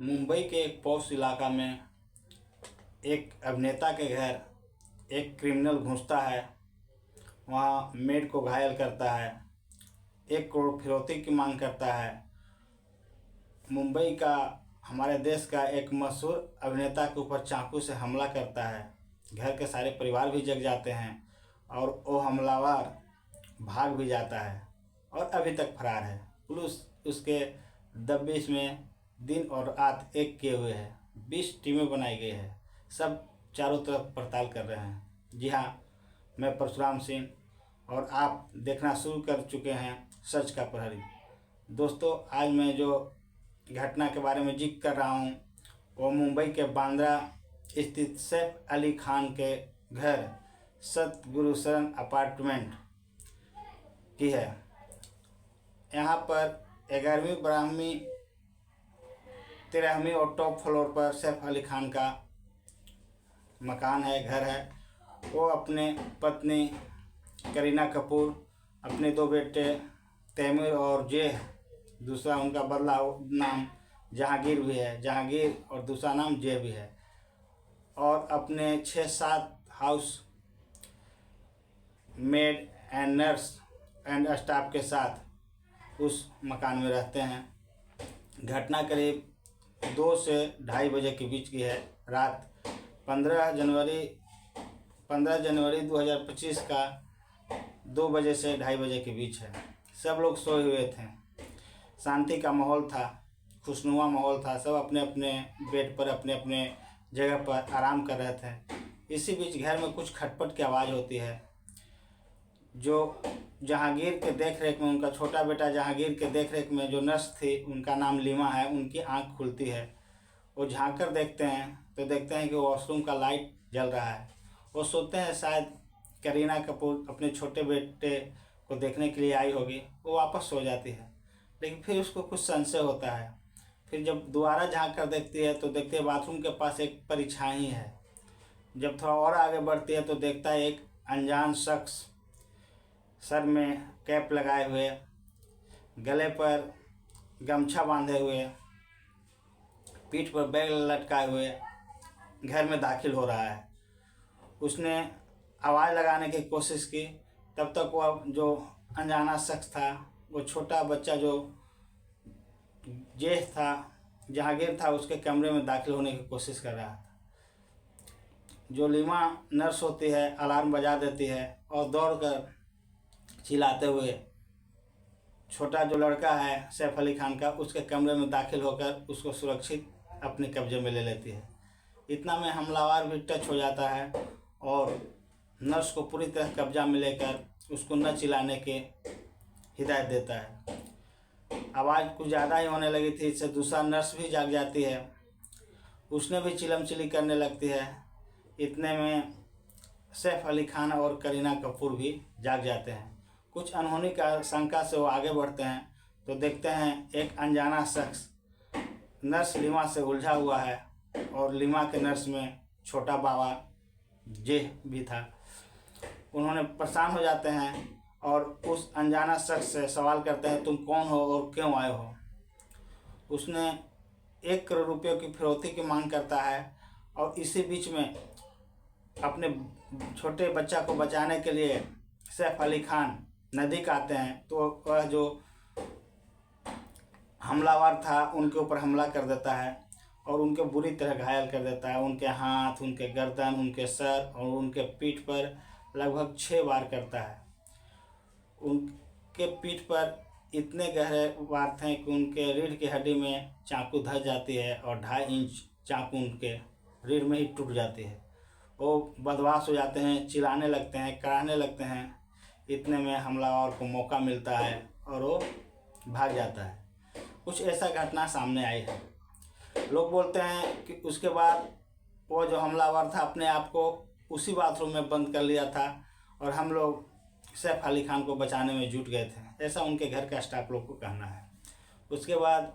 मुंबई के एक पॉश इलाका में एक अभिनेता के घर एक क्रिमिनल घुसता है। वहाँ मेड को घायल करता है, 1 करोड़ फिरौती की मांग करता है। मुंबई का, हमारे देश का एक मशहूर अभिनेता के ऊपर चाकू से हमला करता है। घर के सारे परिवार भी जग जाते हैं और वो हमलावर भाग भी जाता है और अभी तक फरार है। पुलिस उसके दबिश में दिन और रात एक किए हुए है। 20 टीमें बनाई गई है, सब चारों तरफ पड़ताल कर रहे हैं। जी हाँ, मैं परशुराम सिंह और आप देखना शुरू कर चुके हैं सच का प्रहरी। दोस्तों, आज मैं जो घटना के बारे में जिक्र कर रहा हूँ वो मुंबई के बांद्रा स्थित सैफ अली खान के घर सतगुरुशरण अपार्टमेंट की है। यहाँ पर 11वीं 12वीं 13वीं और टॉप फ्लोर पर सैफ अली खान का मकान है, घर है। वो अपने पत्नी करीना कपूर, अपने 2 बेटे तैमूर और जेह, दूसरा उनका बदला नाम जहांगीर भी है, जहांगीर, और दूसरा नाम जेह भी है, और अपने 6-7 house made and nurse and staff के साथ उस मकान में रहते हैं। घटना करीब 2 से 2:30 बजे के बीच की है। रात 15 जनवरी 2025 का 2 बजे से 2:30 बजे के बीच है। सब लोग सोए हुए थे, शांति का माहौल था, खुशनुमा माहौल था। सब अपने अपने बेड पर, अपने अपने जगह पर आराम कर रहे थे। इसी बीच घर में कुछ खटपट की आवाज़ होती है। जो जहांगीर के देख रेख में, उनका छोटा बेटा जहांगीर के देख रेख में जो नर्स थी, उनका नाम लीमा है, उनकी आंख खुलती है। वो झांक कर देखते हैं तो देखते हैं कि वॉशरूम का लाइट जल रहा है। वो सोचते हैं शायद करीना कपूर अपने छोटे बेटे को देखने के लिए आई होगी। वो वापस सो जाती है, लेकिन फिर उसको कुछ संशय होता है। फिर जब दोबारा झांक कर देखती है तो देखते हैं बाथरूम के पास एक परिछाई है। जब थोड़ा और आगे बढ़ती है तो देखता है एक अनजान शख्स सर में कैप लगाए हुए, गले पर गमछा बांधे हुए, पीठ पर बैग लटकाए हुए घर में दाखिल हो रहा है। उसने आवाज़ लगाने की कोशिश की, तब तक वह जो अनजाना शख्स था, वो छोटा बच्चा जो जेह था, जहांगीर था, उसके कमरे में दाखिल होने की कोशिश कर रहा था। जो लीमा नर्स होती है अलार्म बजा देती है और दौड़कर चिल्लाते हुए छोटा जो लड़का है सैफ अली खान का, उसके कमरे में दाखिल होकर उसको सुरक्षित अपने कब्जे में ले लेती है। इतना में हमलावर भी टच हो जाता है और नर्स को पूरी तरह कब्जा में लेकर उसको न चिल्लाने की हिदायत देता है। आवाज़ कुछ ज़्यादा ही होने लगी थी, इससे दूसरा नर्स भी जाग जाती है, उसने भी चिलम-चिली करने लगती है। इतने में सैफ अली खान और करीना कपूर भी जाग जाते हैं। कुछ अनहोनी का शंका से वो आगे बढ़ते हैं तो देखते हैं एक अनजाना शख्स नर्स लीमा से उलझा हुआ है और लीमा के नर्स में छोटा बाबा जेह भी था। उन्होंने परेशान हो जाते हैं और उस अनजाना शख्स से सवाल करते हैं, तुम कौन हो और क्यों आए हो? उसने 1 करोड़ रुपये की फिरौती की मांग करता है और इसी बीच में अपने छोटे बच्चा को बचाने के लिए सैफ अली खान नज़दीक आते हैं तो वह जो हमलावर था उनके ऊपर हमला कर देता है और उनको बुरी तरह घायल कर देता है। उनके हाथ, उनके गर्दन, उनके सर और उनके पीठ पर लगभग 6 वार करता है। उनके पीठ पर इतने गहरे वार थे कि उनके रीढ़ की हड्डी में चाकू धंस जाती है और 2.5 इंच चाकू उनके रीढ़ में ही टूट जाती है। वो बदमाश हो जाते हैं, चिल्लाने लगते हैं, कराहने लगते हैं। इतने में हमलावर को मौका मिलता है और वो भाग जाता है। कुछ ऐसा घटना सामने आई है। लोग बोलते हैं कि उसके बाद वो जो हमलावर था अपने आप को उसी बाथरूम में बंद कर लिया था और हम लोग सैफ अली खान को बचाने में जुट गए थे, ऐसा उनके घर का स्टाफ लोग को कहना है। उसके बाद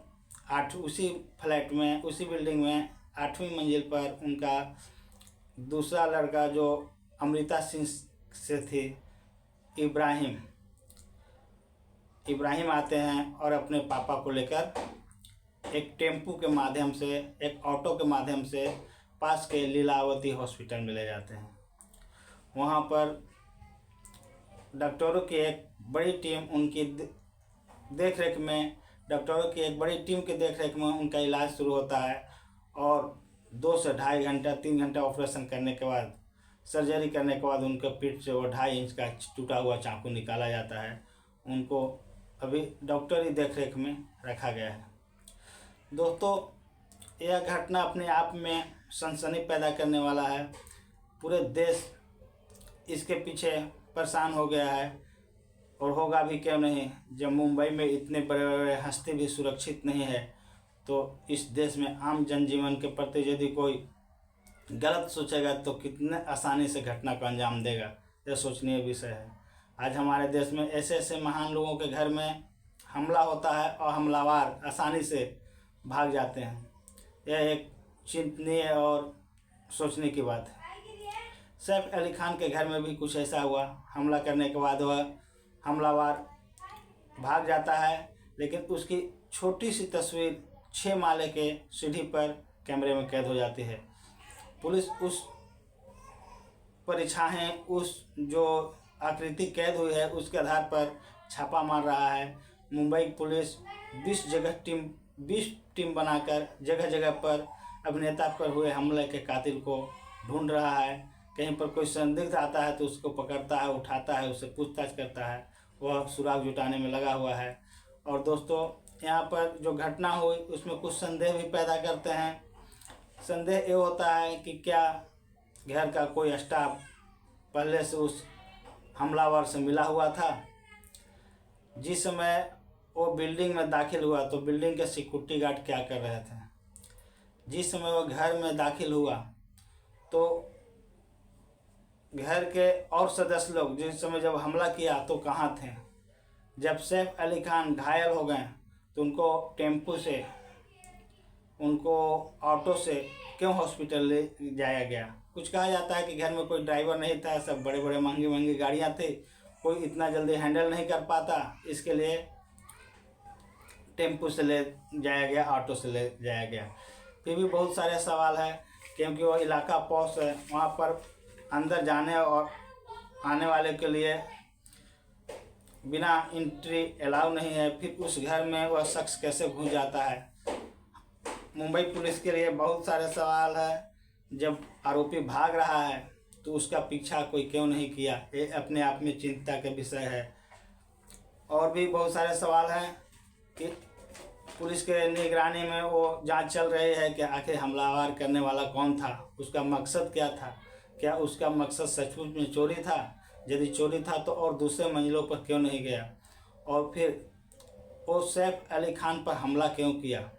उसी फ्लैट में, उसी बिल्डिंग में 8वीं मंजिल पर उनका दूसरा लड़का जो अमृता सिंह से थी, इब्राहिम आते हैं और अपने पापा को लेकर एक टेम्पू के माध्यम से, एक ऑटो के माध्यम से पास के लीलावती हॉस्पिटल में ले जाते हैं। वहाँ पर डॉक्टरों की एक बड़ी टीम उनकी देख रेख में, डॉक्टरों की एक बड़ी टीम के देख रेख में उनका इलाज शुरू होता है और 2 से ढाई घंटा 3 घंटा ऑपरेशन करने के बाद, सर्जरी करने के बाद उनके पीठ से वो 2.5 इंच का टूटा हुआ चाकू निकाला जाता है। उनको अभी डॉक्टरी देख रेख में रखा गया है। दोस्तों, यह घटना अपने आप में सनसनी पैदा करने वाला है। पूरे देश इसके पीछे परेशान हो गया है और होगा भी क्यों नहीं। जब मुंबई में इतने बड़े बड़े हस्ती भी सुरक्षित नहीं है तो इस देश में आम जनजीवन के प्रति यदि कोई गलत सोचेगा तो कितने आसानी से घटना को अंजाम देगा, यह सोचनीय विषय है। आज हमारे देश में ऐसे ऐसे महान लोगों के घर में हमला होता है और हमलावर आसानी से भाग जाते हैं। यह एक चिंतनीय और सोचने की बात है। सैफ अली खान के घर में भी कुछ ऐसा हुआ। हमला करने के बाद वह हमलावर भाग जाता है, लेकिन उसकी छोटी सी तस्वीर 6 माले के सीढ़ी पर कैमरे में कैद हो जाती है। पुलिस उस परिछाएं, उस जो आकृति कैद हुई है उसके आधार पर छापा मार रहा है। मुंबई पुलिस 20 टीम बनाकर जगह जगह पर अभिनेता पर हुए हमले के कातिल को ढूंढ रहा है। कहीं पर कोई संदिग्ध आता है तो उसको पकड़ता है, उठाता है, उससे पूछताछ करता है। वह सुराग जुटाने में लगा हुआ है। और दोस्तों, यहाँ पर जो घटना हुई उसमें कुछ संदेह भी पैदा करते हैं। संदेह ये होता है कि क्या घर का कोई स्टाफ पहले से उस हमलावर से मिला हुआ था। जिस समय वो बिल्डिंग में दाखिल हुआ तो बिल्डिंग के सिक्योरिटी गार्ड क्या कर रहे थे। जिस समय वो घर में दाखिल हुआ तो घर के और सदस्य लोग जिस समय जब हमला किया तो कहाँ थे। जब सैफ अली खान घायल हो गए तो उनको टेम्पू से, उनको ऑटो से क्यों हॉस्पिटल ले जाया गया। कुछ कहा जाता है कि घर में कोई ड्राइवर नहीं था, सब बड़े बड़े महंगी गाड़ियाँ थी, कोई इतना जल्दी हैंडल नहीं कर पाता, इसके लिए टेम्पू से ले जाया गया, ऑटो से ले जाया गया। फिर भी बहुत सारे सवाल हैं, क्योंकि वो इलाका पॉश है, वहाँ पर अंदर जाने और आने वाले के लिए बिना एंट्री अलाउ नहीं है। फिर उस घर में वह शख्स कैसे घुस जाता है। मुंबई पुलिस के लिए बहुत सारे सवाल है। जब आरोपी भाग रहा है तो उसका पीछा कोई क्यों नहीं किया, ये अपने आप में चिंता का विषय है। और भी बहुत सारे सवाल हैं कि पुलिस के निगरानी में वो जांच चल रही है कि आखिर हमलावर करने वाला कौन था, उसका मकसद क्या था, क्या उसका मकसद सचमुच में चोरी था। यदि चोरी था तो और दूसरे मंजिलों पर क्यों नहीं गया, और फिर वो सैफ अली खान पर हमला क्यों किया।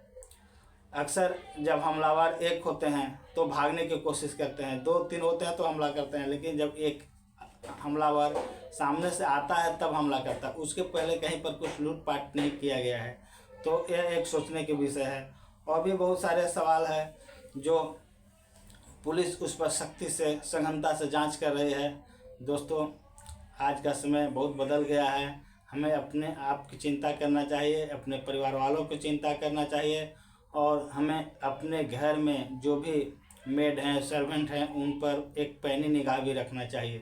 अक्सर जब हमलावर एक होते हैं तो भागने की कोशिश करते हैं, 2-3 होते हैं तो हमला करते हैं, लेकिन जब एक हमलावर सामने से आता है तब हमला करता है। उसके पहले कहीं पर कुछ लूटपाट नहीं किया गया है, तो यह एक सोचने के विषय है। और भी बहुत सारे सवाल हैं जो पुलिस उस पर सख्ती से, सघनता से जांच कर रही है। दोस्तों, आज का समय बहुत बदल गया है। हमें अपने आप की चिंता करना चाहिए, अपने परिवार वालों की चिंता करना चाहिए, और हमें अपने घर में जो भी मेड हैं, सर्वेंट हैं, उन पर एक पैनी निगाह भी रखना चाहिए।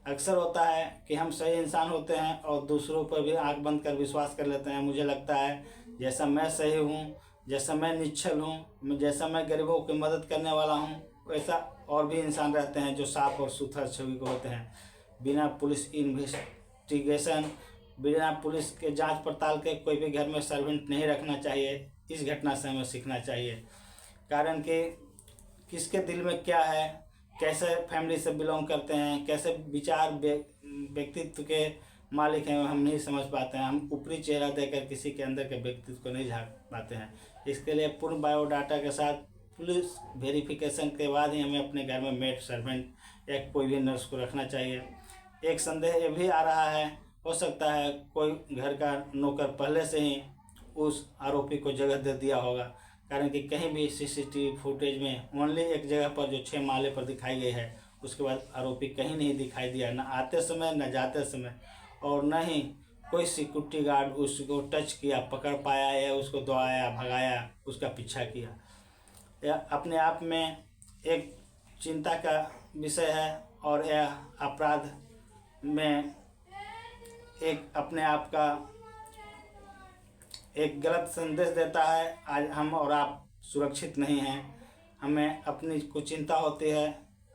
अक्सर होता है कि हम सही इंसान होते हैं और दूसरों पर भी आंख बंद कर विश्वास कर लेते हैं। मुझे लगता है जैसा मैं सही हूँ, जैसा मैं निश्चल हूँ, जैसा मैं गरीबों की मदद करने वाला हूँ, वैसा और भी इंसान रहते हैं जो साफ और सुथरा छवि को होते हैं। बिना पुलिस इन्वेस्टिगेशन, बिना पुलिस के जांच पड़ताल के कोई भी घर में सर्वेंट नहीं रखना चाहिए। इस घटना से हमें सीखना चाहिए, कारण कि किसके दिल में क्या है, कैसे फैमिली से बिलोंग करते हैं, कैसे विचार व्यक्तित्व के मालिक हैं, हम नहीं समझ पाते हैं। हम ऊपरी चेहरा देकर किसी के अंदर के व्यक्तित्व को नहीं झांक पाते हैं। इसके लिए पूर्ण बायोडाटा के साथ पुलिस वेरिफिकेशन के बाद ही हमें अपने घर में मेड, सर्वेंट या कोई भी नर्स को रखना चाहिए। एक संदेह ये भी आ रहा है, हो सकता है कोई घर का नौकर पहले से ही उस आरोपी को जगह दे दिया होगा, कारण कि कहीं भी सीसीटीवी फुटेज में ओनली एक जगह पर जो 6 माले पर दिखाई गई है, उसके बाद आरोपी कहीं नहीं दिखाई दिया, न आते समय न जाते समय, और न ही कोई सिक्योरिटी गार्ड उसको टच किया, पकड़ पाया या उसको दौड़ाया, भगाया, उसका पीछा किया। यह अपने आप में एक चिंता का विषय है और यह अपराध में एक अपने आप का एक गलत संदेश देता है। आज हम और आप सुरक्षित नहीं हैं, हमें अपनी कुछ चिंता होती है।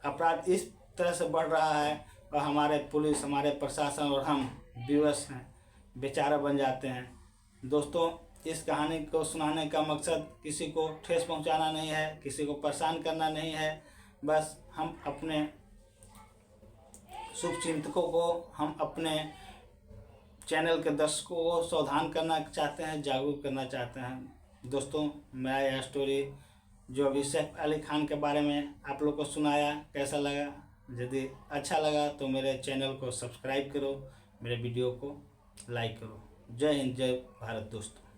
अपराध इस तरह से बढ़ रहा है और हमारे पुलिस, हमारे प्रशासन और हम विवश हैं, बेचारा बन जाते हैं। दोस्तों, इस कहानी को सुनाने का मकसद किसी को ठेस पहुंचाना नहीं है, किसी को परेशान करना नहीं है। बस हम अपने शुभचिंतकों को, हम अपने चैनल के दर्शकों को सावधान करना चाहते हैं, जागरूक करना चाहते हैं। दोस्तों, मेरा यह स्टोरी जो अभी सैफ अली खान के बारे में आप लोग को सुनाया, कैसा लगा? यदि अच्छा लगा तो मेरे चैनल को सब्सक्राइब करो, मेरे वीडियो को लाइक करो। जय हिंद, जय भारत दोस्तों।